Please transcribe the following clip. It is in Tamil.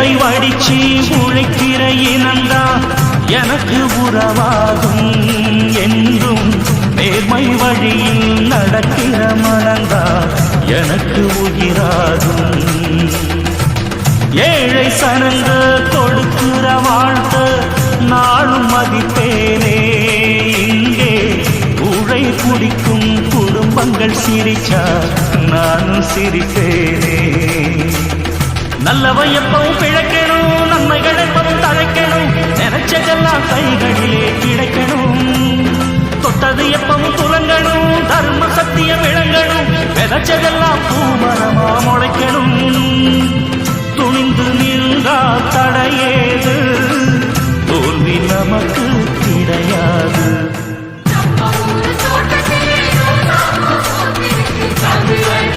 வேர்வை வடிச்சு உழைக்கிற இனந்தா எனக்கு உறவாகும் என்றும் நேர்மை வழியில் நடக்கிற மனந்தா எனக்கு உயிராகும். ஏழை சனங்க கொடுக்கிற வாழ்க்கை நாளும் மதிப்பேனே. இங்கே ஊழை குடிக்கும் குடும்பங்கள் சிரிச்சா நானும் சிரிப்பேனே. நல்லவை எப்பவும் பிழைக்கணும், நன்மைகள் எப்பவும் தழைக்கணும், நினைச்சதெல்லாம் கைகளிலே கிடைக்கணும். தொட்டது எப்பவும் துலங்கணும், தர்ம சத்தியம் விளங்கணும், விதைச்சதெல்லாம்